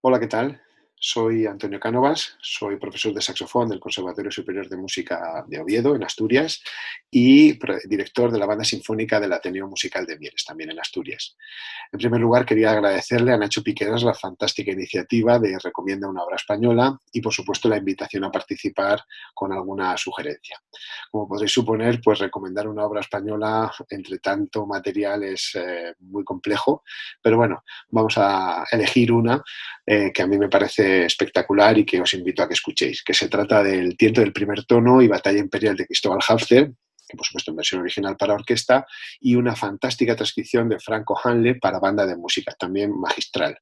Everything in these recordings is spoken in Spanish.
Hola, ¿qué tal? Soy Antonio Cánovas, soy profesor de saxofón del Conservatorio Superior de Música de Oviedo, en Asturias, y director de la Banda Sinfónica del Ateneo Musical de Mieres, también en Asturias. En primer lugar, quería agradecerle a Nacho Piqueras la fantástica iniciativa de Recomienda una obra española y, por supuesto, la invitación a participar con alguna sugerencia. Como podréis suponer, pues recomendar una obra española entre tanto material es muy complejo, pero bueno, vamos a elegir una que a mí me parece espectacular y que os invito a que escuchéis, que se trata del Tiento del primer tono y Batalla Imperial de Cristóbal Hafner, que por supuesto en versión original para orquesta, y una fantástica transcripción de Franco Hanle para banda de música, también magistral.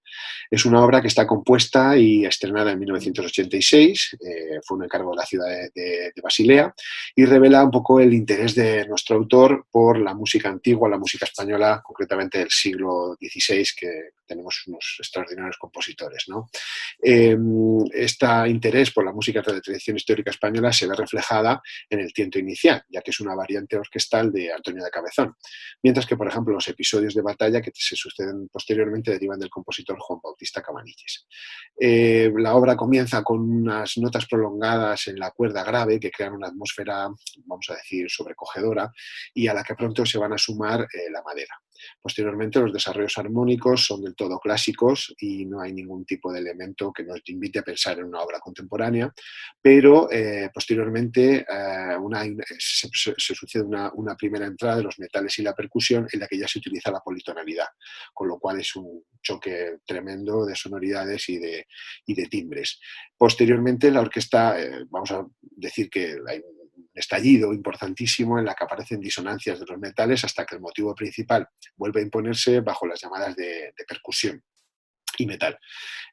Es una obra que está compuesta y estrenada en 1986, fue un encargo de la ciudad de Basilea, y revela un poco el interés de nuestro autor por la música antigua, la música española, concretamente del siglo XVI, que tenemos unos extraordinarios compositores, ¿no? Este interés por la música de tradición histórica española se ve reflejada en el tiento inicial, ya que es una variante orquestal de Antonio de Cabezón, mientras que, por ejemplo, los episodios de batalla que se suceden posteriormente derivan del compositor Juan Bautista Cabanilles. La obra comienza con unas notas prolongadas en la cuerda grave que crean una atmósfera, vamos a decir, sobrecogedora, y a la que pronto se van a sumar la madera. Posteriormente, los desarrollos armónicos son del todo clásicos y no hay ningún tipo de elemento que nos invite a pensar en una obra contemporánea, pero posteriormente se sucede una primera entrada de los metales y la percusión en la que ya se utiliza la politonalidad, con lo cual es un choque tremendo de sonoridades y de timbres. Posteriormente, la orquesta, vamos a decir que hay un estallido importantísimo en la que aparecen disonancias de los metales hasta que el motivo principal vuelve a imponerse bajo las llamadas de percusión y metal.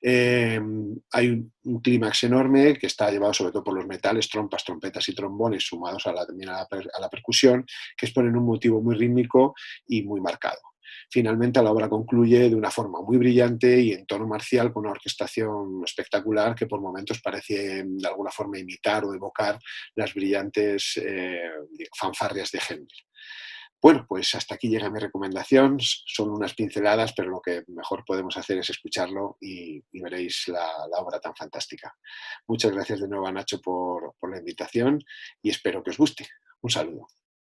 Hay un clímax enorme que está llevado sobre todo por los metales, trompas, trompetas y trombones, sumados también a la percusión, que exponen un motivo muy rítmico y muy marcado. Finalmente, la obra concluye de una forma muy brillante y en tono marcial, con una orquestación espectacular que por momentos parece de alguna forma imitar o evocar las brillantes fanfarrias de Händel. Bueno, pues hasta aquí llega mi recomendación. Son unas pinceladas, pero lo que mejor podemos hacer es escucharlo y veréis la obra tan fantástica. Muchas gracias de nuevo a Nacho por la invitación y espero que os guste. Un saludo.